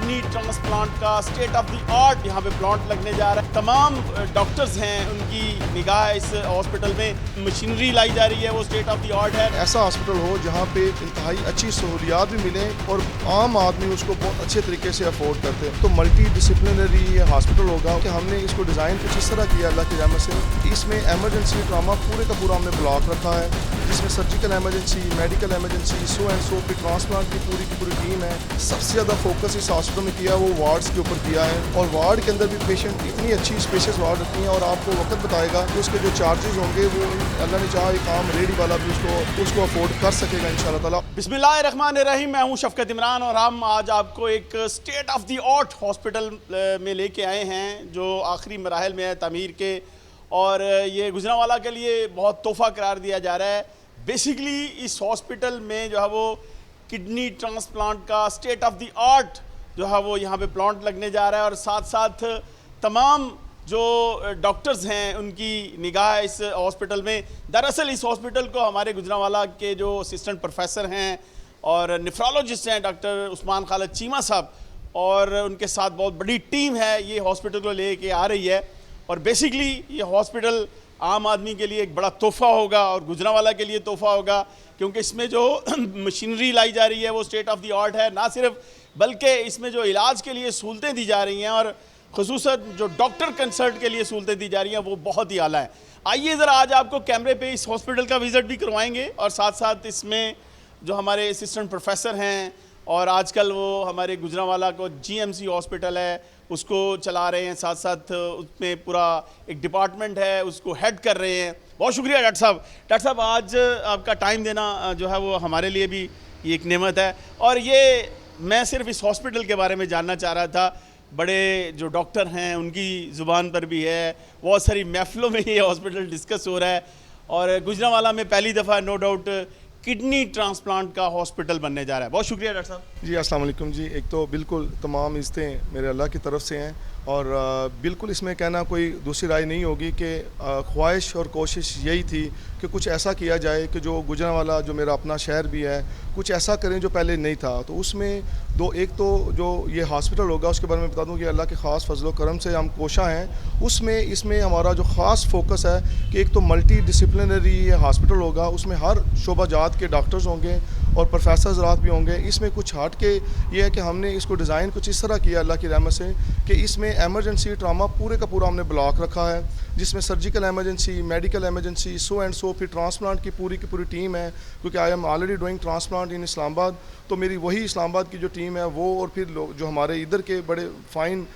Kidney transplant का state of the art यहाँ पे प्लांट लगने जा रहा है। तमाम डॉक्टर्स हैं, उनकी निगाह इस हॉस्पिटल में मशीनरी लाई जा रही है, वो स्टेट ऑफ द आर्ट है। ऐसा हॉस्पिटल हो जहाँ पे इंतहाई अच्छी सहूलियात भी मिलें और आम आदमी उसको बहुत अच्छे तरीके से अफोर्ड करते हैं। तो मल्टी डिसिप्लिनरी हॉस्पिटल होगा कि हमने इसको डिज़ाइन कुछ इस तरह किया अल्लाह की रहमत से। इसमें एमरजेंसी ट्रामा पूरे का पूरा हमने ब्लॉक रखा है, जिसमें surgical emergency, medical emergency, so and so फिर ट्रांसप्लांट की पूरी टीम है। सबसे ज़्यादा फोकस इस हॉस्पिटल में किया वो वार्ड्स के ऊपर किया है, और वार्ड के अंदर भी पेशेंट इतनी अच्छी स्पेशियस वार्ड रखी हैं, और आपको वक्त बताएगा कि उसके जो चार्जेस होंगे वो अल्लाह ने चाहा एक आम रेडी वाला भी उसको अफोर्ड कर सकेगा इंशाल्लाह ताला। बिस्मिल्लाहिर्रहमानिर्रहीम, मैं हूं शफकत इमरान और हम आज आपको एक state of the art hospital में लेके आए हैं जो आखिरी मराहल में है तामीर के, और ये गुजरांवाला के लिए बहुत तोहफ़ा करार दिया जा रहा है। बेसिकली इस हॉस्पिटल में जो है वो किडनी ट्रांसप्लांट का स्टेट ऑफ द आर्ट जो है वो यहाँ पे प्लांट लगने जा रहा है, और साथ साथ तमाम जो डॉक्टर्स हैं उनकी निगाह इस हॉस्पिटल में। दरअसल इस हॉस्पिटल को हमारे गुजरांवाला के जो असिस्टेंट प्रोफेसर हैं और नेफ्रोलॉजिस्ट हैं डॉक्टर उस्मान खालिद चीमा साहब, और उनके साथ बहुत बड़ी टीम है, ये हॉस्पिटल को लेके आ रही है। और बेसिकली ये हॉस्पिटल आम आदमी के लिए एक बड़ा तोहफ़ा होगा और गुजरांवाला के लिए तोहफ़ा होगा, क्योंकि इसमें जो मशीनरी लाई जा रही है वो स्टेट ऑफ द आर्ट है। ना सिर्फ बल्कि इसमें जो इलाज के लिए सहूलतें दी जा रही हैं और ख़ुसूसन जो डॉक्टर कंसल्ट के लिए सहूलतें दी जा रही हैं वो बहुत ही आला है। आइए ज़रा आज आपको कैमरे पे इस हॉस्पिटल का विज़िट भी करवाएंगे, और साथ साथ इसमें जो हमारे असिस्टेंट प्रोफेसर हैं और आजकल वो हमारे गुजरांवाला को जीएमसी हॉस्पिटल है उसको चला रहे हैं, साथ साथ उसमें पूरा एक डिपार्टमेंट है उसको हेड कर रहे हैं। बहुत शुक्रिया डॉक्टर साहब। डॉक्टर साहब, आज आपका टाइम देना जो है वो हमारे लिए भी ये एक नेमत है, और ये मैं सिर्फ इस हॉस्पिटल के बारे में जानना चाह रहा था। बड़े जो डॉक्टर हैं उनकी ज़ुबान पर भी है, बहुत सारी महफ़िलों में ये हॉस्पिटल डिस्कस हो रहा है, और गुजरांवाला में पहली दफ़ा नो डाउट किडनी ट्रांसप्लांट का हॉस्पिटल बनने जा रहा है। बहुत शुक्रिया डॉक्टर साहब। जी अस्सलाम वालेकुम जी। एक तो बिल्कुल तमाम इज़्ज़तें मेरे अल्लाह की तरफ से हैं, और बिल्कुल इसमें कहना कोई दूसरी राय नहीं होगी कि ख्वाहिश और कोशिश यही थी कि कुछ ऐसा किया जाए कि जो गुजरांवाला जो मेरा अपना शहर भी है कुछ ऐसा करें जो पहले नहीं था। तो उसमें एक तो जो ये हॉस्पिटल होगा उसके बारे में बता दूं कि अल्लाह के ख़ास फजल करम से हम कोशा हैं। इसमें हमारा जो ख़ास फोकस है कि एक तो मल्टी डिसिप्लिनरी हॉस्पिटल होगा, उसमें हर शोबा जात के डॉक्टर्स होंगे और प्रोफेसर ज़रात भी होंगे। इसमें कुछ हट के ये है कि हमने इसको डिज़ाइन कुछ इस तरह किया अल्लाह की रहमत से कि इसमें एमरजेंसी ट्रामा पूरे का पूरा हमने ब्लॉक रखा है, जिसमें surgical emergency, medical emergency, so and so फिर ट्रांसप्लांट की पूरी टीम है, क्योंकि I am already doing transplant in Islamabad. तो मेरी वही इस्लामाबाद की जो टीम है वो, और फिर लोग जो हमारे इधर के बड़े फ़ाइन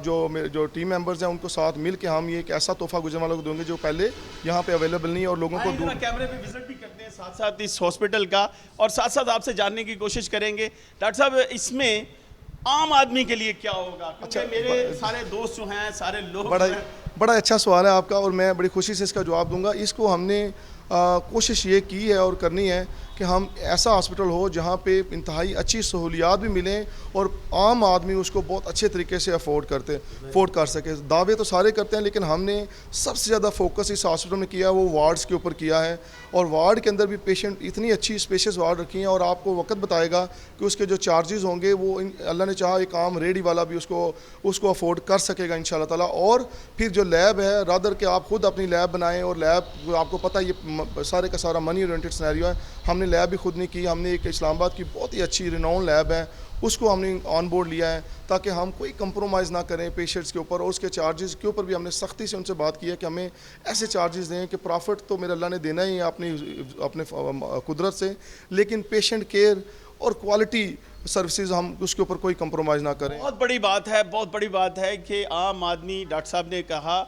जो टीम मेंबर्स हैं उनको साथ मिल के हम ये एक ऐसा तोहफ़ा गुजरांवाला को देंगे जो पहले यहाँ पे अवेलेबल नहीं है, और लोगों को कैमरे पे विजिट भी करते हैं साथ साथ इस हॉस्पिटल का, और साथ साथ आपसे जानने की कोशिश करेंगे डॉक्टर साहब इसमें आम आदमी के लिए क्या होगा। अच्छा, मेरे सारे दोस्त जो हैं, सारे लोग बड़ा अच्छा सवाल है आपका, और मैं बड़ी खुशी से इसका जवाब दूंगा। इसको हमने कोशिश ये की है और करनी है कि हम ऐसा हॉस्पिटल हो जहाँ पे इंतहाई अच्छी सहूलियात भी मिलें और आम आदमी उसको बहुत अच्छे तरीके से अफोर्ड कर सके। दावे तो सारे करते हैं, लेकिन हमने सबसे ज़्यादा फोकस इस हॉस्पिटल में किया वो वार्ड्स के ऊपर किया है, और वार्ड के अंदर भी पेशेंट इतनी अच्छी स्पेशियस वार्ड रखी हैं, और आपको वक्त बताएगा कि उसके जो चार्जेस होंगे वो अल्लाह ने चाहा एक आम रेडी वाला भी उसको अफोर्ड कर सकेगा इंशाल्लाह ताला। और फिर जो लैब है, रादर के आप खुद अपनी लैब बनाएं, और लैब आपको पता है ये सारे का सारा मनी ओरिएंटेड सिनेरियो है। हमने लैब भी खुद नहीं की, हमने एक इस्लामाबाद की बहुत ही अच्छी रिनाउंड लैब है उसको हमने ऑन बोर्ड लिया है, ताकि हम कोई कंप्रोमाइज़ ना करें पेशेंट्स के ऊपर, और उसके चार्जेस के ऊपर भी हमने सख्ती से उनसे बात की है कि हमें ऐसे चार्जेस दें कि प्रॉफिट तो मेरे अल्लाह ने देना ही है अपने कुदरत से, लेकिन पेशेंट केयर और क्वालिटी सर्विसेज हम उसके ऊपर कोई कंप्रोमाइज़ ना करें। बहुत बड़ी बात है, बहुत बड़ी बात है कि आम आदमी, डॉक्टर साहब ने कहा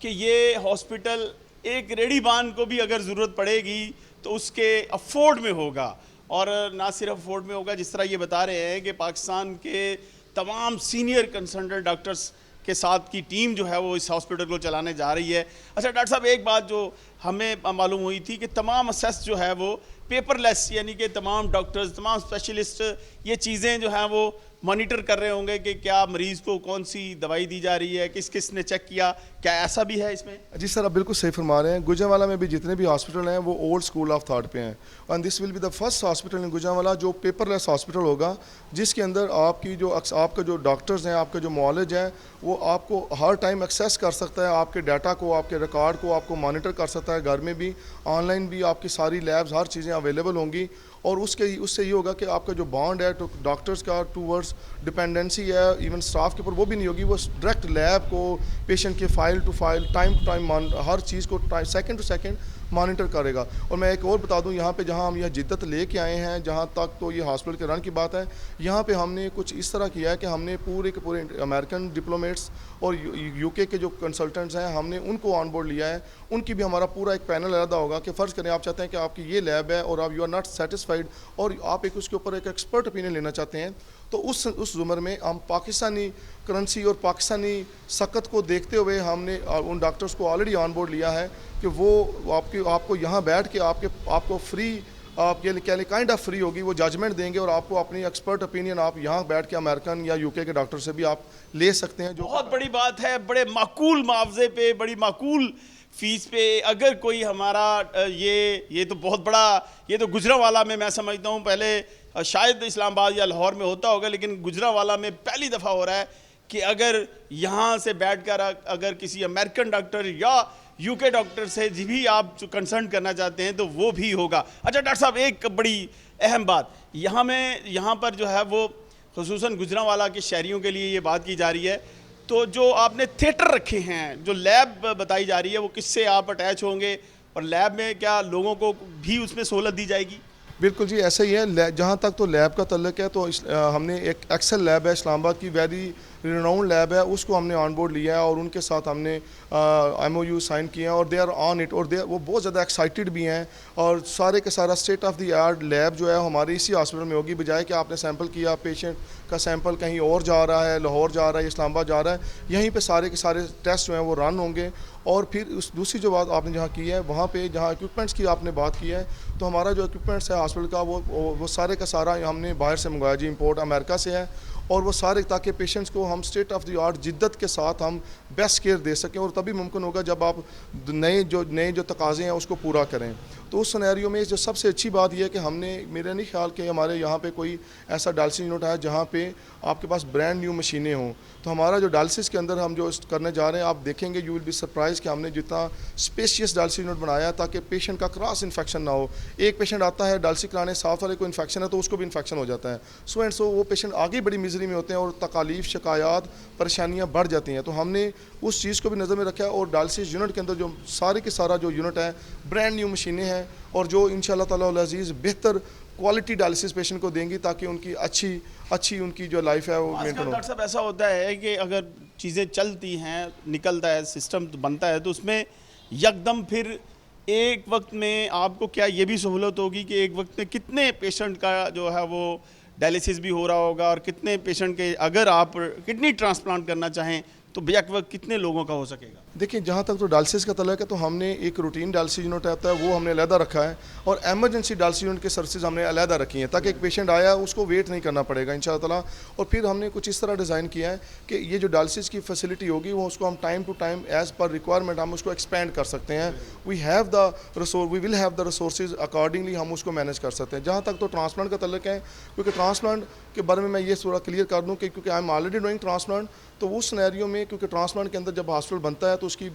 कि ये हॉस्पिटल एक रेडीबान को भी अगर ज़रूरत पड़ेगी तो उसके अफोर्ड में होगा, और ना सिर्फ अफोर्ड में होगा, जिस तरह ये बता रहे हैं कि पाकिस्तान के तमाम सीनियर कंसल्टेंट डॉक्टर्स के साथ की टीम जो है वो इस हॉस्पिटल को चलाने जा रही है। अच्छा डॉक्टर साहब, एक बात जो हमें मालूम हुई थी कि तमाम असेस जो है वो पेपरलेस, यानी कि तमाम डॉक्टर्स, तमाम स्पेशलिस्ट ये चीज़ें जो हैं वो मॉनिटर कर रहे होंगे कि क्या मरीज को कौन सी दवाई दी जा रही है, किस किस ने चेक किया, क्या ऐसा भी है इसमें? जी सर, आप बिल्कुल सही फरमा रहे हैं। गुजरांवाला में भी जितने भी हॉस्पिटल हैं वो ओल्ड स्कूल ऑफ थॉट पे हैं, and this will be the first hospital in Gujranwala जो पेपरलेस हॉस्पिटल होगा, जिसके अंदर आपका जो डॉक्टर्स हैं, आपका जो मॉलेज है, वो आपको हर टाइम एक्सेस कर सकता है, आपके डाटा को, आपके रिकॉर्ड को आपको मॉनिटर कर सकता है, घर में भी ऑनलाइन भी आपकी सारी लैब्स हर चीज़ें अवेलेबल होंगी। और उससे ये होगा कि आपका जो बॉन्ड है तो डॉक्टर्स का टूवर्ड्स डिपेंडेंसी है इवन स्टाफ के ऊपर वो भी नहीं होगी। वो डायरेक्ट लैब को, पेशेंट के file to file, time to time हर चीज़ को सेकंड टू सेकंड मॉनिटर करेगा। और मैं एक और बता दूं, यहाँ पे जहाँ हम यह जिद्दत लेके आए हैं, जहाँ तक तो ये हॉस्पिटल के रन की बात है, यहाँ पे हमने कुछ इस तरह किया है कि हमने पूरे के पूरे अमेरिकन डिप्लोमेट्स और यूके के जो कंसल्टेंट्स हैं, हमने उनको ऑन बोर्ड लिया है। उनकी भी हमारा पूरा एक पैनल अलग होगा कि फ़र्ज़ करें आप चाहते हैं कि आपकी ये लैब है और आप यू आर नॉट सेटिस्फाइड और आप एक उसके ऊपर एक एक्सपर्ट ओपिनियन लेना चाहते हैं, तो उस ज़ुमर में हम पाकिस्तानी करेंसी और पाकिस्तानी सकत को देखते हुए हमने उन डॉक्टर्स को ऑलरेडी ऑन बोर्ड लिया है कि वो आपको यहाँ बैठ के आपको फ्री, आप ये कह लें काइंड ऑफ फ्री होगी, वो जजमेंट देंगे और आपको अपनी एक्सपर्ट ओपिनियन आप यहाँ बैठ के अमेरिकन या यूके के डॉक्टर से भी आप ले सकते हैं। जो बहुत बड़ी बात है, बड़े माकूल मुआवजे पे, बड़ी माकूल फीस पे अगर कोई हमारा ये तो बहुत बड़ा, ये तो गुजरांवाला में मैं समझता हूँ पहले शायद इस्लामाबाद या लाहौर में होता होगा, लेकिन गुजरांवाला में पहली दफ़ा हो रहा है कि अगर यहाँ से बैठकर अगर किसी अमेरिकन डॉक्टर या यूके डॉक्टर से भी आप कंसल्ट करना चाहते हैं तो वो भी होगा। अच्छा डॉक्टर साहब, एक बड़ी अहम बात यहाँ पर जो है वो खुसूसन गुजरांवाला के शहरियों के लिए ये बात की जा रही है, तो जो आपने थिएटर रखे हैं, जो लैब बताई जा रही है, वो किससे आप अटैच होंगे और लैब में क्या लोगों को भी उसमें सहूलत दी जाएगी? बिल्कुल जी, ऐसा ही है। जहाँ तक तो लैब का तल्लुक है तो हमने एक एक्सेल लैब है इस्लामाबाद की, वेरी रिनाउंड लैब है, उसको हमने ऑन बोर्ड लिया है और उनके साथ हमने MOU साइन किए हैं और दे आर ऑन इट, और वो बहुत ज़्यादा एक्साइटेड भी हैं। और सारे के सारा state of the art lab जो है हमारे इसी हॉस्पिटल में होगी, बजाय कि आपने सैंपल किया, पेशेंट का सैंपल कहीं और जा रहा है, लाहौर जा रहा है, इस्लामाबाद जा रहा है, यहीं पे सारे के सारे टेस्ट जो हैं वो रन होंगे। और फिर उस दूसरी जो बात आपने जहाँ की है, वहाँ पे जहाँ इक्विपमेंट्स की आपने बात की है, तो हमारा जो इक्विपमेंट्स है हॉस्पिटल का वो सारे का सारा हमने बाहर से मंगवाया जी, इंपोर्ट अमेरिका से है। और वो सारे ताकि पेशेंट्स को हम स्टेट ऑफ द आर्ट जिद्दत के साथ हम बेस्ट केयर दे सकें, और तभी मुमकिन होगा जब आप नए जो तकाज़े हैं उसको पूरा करें। तो उस सिनेरियो में जो सबसे अच्छी बात यह है कि हमने, मेरा नहीं ख्याल कि हमारे यहाँ पे कोई ऐसा डायलिसिस यूनिट है जहाँ पे आपके पास ब्रांड न्यू मशीनें हों। तो हमारा जो डायलिसिस के अंदर हम जो करने जा रहे हैं, आप देखेंगे यू विल बी सरप्राइज कि हमने जितना स्पेशियस डायलिसिस यूनिट बनाया है ताकि पेशेंट का क्रॉस इन्फेक्शन ना हो। एक पेशेंट आता है डायलिसिस कराने, साथ वाले को इन्फेक्शन है तो उसको भी इन्फेक्शन हो जाता है, सो एंड सो वो पेशेंट आगे बड़ी मिजरी में होते हैं और तकालीफ, शिकायत, परेशानियाँ बढ़ जाती हैं। तो हमने उस चीज़ को भी नज़र में रखा है और डायलिसिस यूनिट के अंदर जो सारे के सारा जो यूनिट है ब्रांड न्यू मशीनें हैं और जो इंशाल्लाह ताला अज़ीज़ बेहतर क्वालिटी डायलिसिस पेशेंट को देंगी ताकि उनकी अच्छी उनकी जो लाइफ है वो मेंटेन हो। डॉक्टर साहब, ऐसा होता है कि अगर चीज़ें चलती हैं, निकलता है, सिस्टम बनता है, तो उसमें यकदम फिर एक वक्त में आपको क्या ये भी सहूलत होगी कि एक वक्त में कितने पेशेंट का जो है वो डायलिसिस भी हो रहा होगा और कितने पेशेंट के, अगर आप किडनी ट्रांसप्लांट करना चाहें तो बैक वक्त कितने लोगों का हो सकेगा? देखिए, जहाँ तक तो डायलिसिस का तल्लुक है तो हमने एक रूटीन डायलिसिस यूनिट आता है वो हमने अलहदा रखा है, और एमरजेंसी डायलिसिस यूनिट की सर्विसेज हमने अलहदा रखी हैं ताकि एक पेशेंट आया उसको वेट नहीं करना पड़ेगा इंशाअल्लाह ताला। और फिर हमने कुछ इस तरह डिज़ाइन किया है कि ये जो डायलिसिस की फैसिलिटी होगी वो उसको हम time to time as per requirement हम उसको एक्सपेंड कर सकते हैं। We will have the resources accordingly हम उसको मैनेज कर सकते हैं। जहाँ तक तो ट्रांसप्लांट का तल्लुक है, क्योंकि ट्रांसप्लांट के बारे में मैं ये थोड़ा क्लियर कर दूँ कि क्योंकि I am already doing transplant, तो उस सिनेरियो में क्योंकि ट्रांसप्लांट के अंदर जब हॉस्पिटल बनता है तो उसकी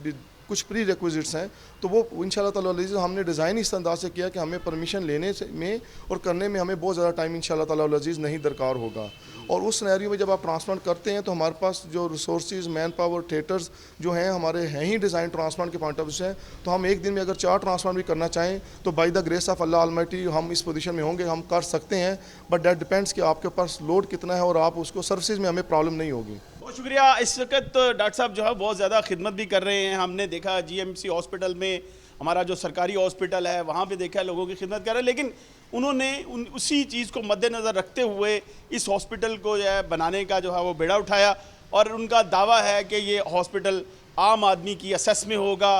कुछ प्री रिक्विजिट्स हैं, तो वो इंशाल्लाह ताला हमने डिज़ाइन इस अंदाज से किया कि हमें परमिशन लेने में और करने में हमें बहुत ज़्यादा टाइम इंशाल्लाह ताला नहीं दरकार होगा। और उस सिनेरियो में जब आप ट्रांसप्लांट करते हैं तो हमारे पास जो रिसोर्सेज, मैन पावर, थिएटर्स जो हैं हमारे हैं ही डिज़ाइन ट्रांसप्लांट के पॉइंट ऑफ व्यू से, तो हम एक दिन में अगर 4 ट्रांसप्लांट भी करना चाहें तो bye the grace of Allah Almighty हम इस पोजीशन में होंगे, हम कर सकते हैं। बट दैट डिपेंड्स कि आपके पास लोड कितना है और आप उसको सर्विसेज में हमें प्रॉब्लम नहीं होगी। बहुत शुक्रिया। इस वक्त डॉक्टर साहब जो है बहुत ज़्यादा खिदमत भी कर रहे हैं। हमने देखा GMC हॉस्पिटल में, हमारा जो सरकारी हॉस्पिटल है वहाँ पे देखा लोगों की खिदमत कर रहे हैं, लेकिन उन्होंने उसी चीज़ को मद्देनज़र रखते हुए इस हॉस्पिटल को जो है बनाने का जो है वो बेड़ा उठाया, और उनका दावा है कि ये हॉस्पिटल आम आदमी की असेस में होगा।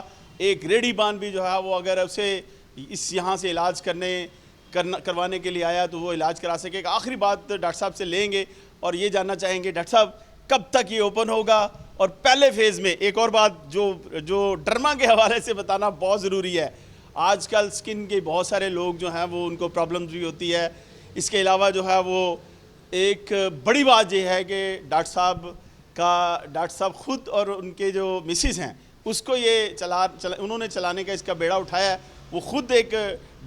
एक रेडीबान भी जो है वो अगर उसे इस यहाँ से इलाज करवाने के लिए आया तो वो इलाज करा सके। आखिरी बात डॉक्टर साहब से लेंगे और ये जानना चाहेंगे डॉक्टर साहब कब तक ये ओपन होगा। और पहले फेज़ में एक और बात जो डर्मा के हवाले से बताना बहुत ज़रूरी है, आजकल स्किन के बहुत सारे लोग जो हैं वो उनको प्रॉब्लम्स भी होती है। इसके अलावा जो है वो एक बड़ी बात ये है कि डॉक्टर साहब ख़ुद और उनके जो मिसिस हैं उसको ये उन्होंने चलाने का इसका बेड़ा उठाया है। वो ख़ुद एक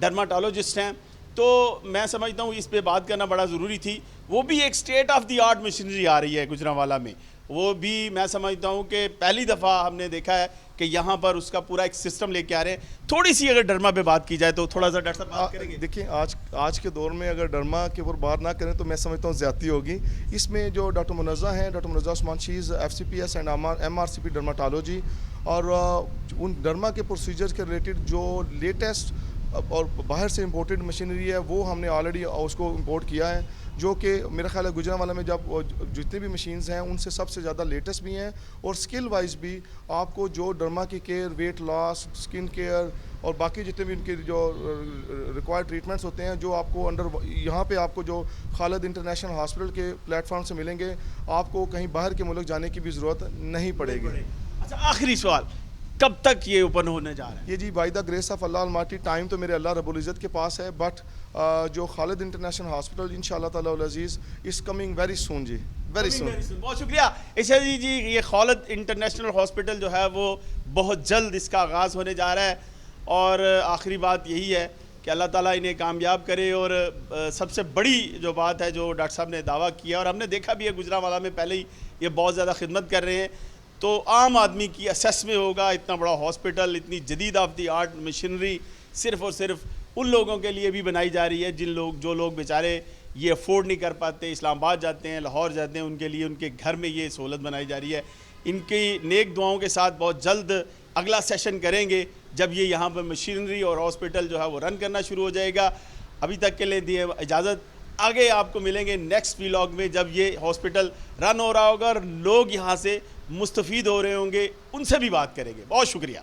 डर्माटोलॉजिस्ट हैं, तो मैं समझता हूँ इस पे बात करना बड़ा ज़रूरी थी। वो भी एक state of the art machinery आ रही है गुजरांवाला में, वो भी मैं समझता हूँ कि पहली दफ़ा हमने देखा है कि यहाँ पर उसका पूरा एक सिस्टम लेके आ रहे हैं। थोड़ी सी अगर डर्मा पे बात की जाए तो थोड़ा सा डॉक्टर साहब बात करेंगे। देखिए आज के दौर में अगर डर्मा के ऊपर बात ना करें तो मैं समझता हूँ ज़्यादती होगी। इसमें जो डॉक्टर मुनज़्ज़ा हैं, doctor Munazza Usman, she is FCPS and MRCP dermatology, और उन डर्मा के प्रोसीजर्स के रिलेटेड जो लेटेस्ट और बाहर से इम्पोर्टेड मशीनरी है वो हमने ऑलरेडी उसको इम्पोर्ट किया है, जो कि मेरा ख्याल है गुजरांवाला में जब जितने भी मशीन्स हैं उनसे सबसे ज़्यादा लेटेस्ट भी हैं, और स्किल वाइज भी आपको जो डर्मा की care, weight loss, skin care और बाकी जितने भी उनके जो रिक्वायर्ड ट्रीटमेंट्स होते हैं जो आपको यहाँ पे आपको जो खालिद इंटरनेशनल हॉस्पिटल के प्लेटफॉर्म से मिलेंगे, आपको कहीं बाहर के मुल्क जाने की भी ज़रूरत नहीं पड़ेगी। अच्छा, आखिरी सवाल, कब तक ये ओपन होने जा रहा है? ये जी by the grace of Allah Almaty, time तो मेरे अल्लाह रब्बुल इज़्ज़त के पास है, बट जो खालिद इंटरनेशनल हॉस्पिटल इंशाअल्लाह ताला अल अज़ीज़ इज़ कमिंग वेरी सून जी, वेरी सून। बहुत शुक्रिया इशा जी। ये खालिद इंटरनेशनल हॉस्पिटल जो है वो बहुत जल्द इसका आगाज़ होने जा रहा है, और आखिरी बात यही है कि अल्लाह ताला इन्हें कामयाब करे। और सबसे बड़ी जो बात है जो डॉक्टर साहब ने दावा किया, और हमने देखा भी है गुजरांवाला में पहले ही ये बहुत ज़्यादा खिदमत कर रहे हैं, तो आम आदमी की असेस में होगा इतना बड़ा हॉस्पिटल, इतनी जदीद ऑफ द आर्ट मशीनरी सिर्फ़ और सिर्फ उन लोगों के लिए भी बनाई जा रही है जो लोग बेचारे ये अफोर्ड नहीं कर पाते, इस्लामाबाद जाते हैं, लाहौर जाते हैं, उनके लिए उनके घर में ये सहूलत बनाई जा रही है। इनकी नेक दुआओं के साथ बहुत जल्द अगला सेशन करेंगे जब ये यहाँ पर मशीनरी और हॉस्पिटल जो है वो रन करना शुरू हो जाएगा। अभी तक के लिए दिए इजाज़त, आगे आपको मिलेंगे नेक्स्ट व्लॉग में जब ये हॉस्पिटल रन हो रहा होगा और लोग यहाँ से मुस्तफ़ीद हो रहे होंगे, उनसे भी बात करेंगे। बहुत शुक्रिया।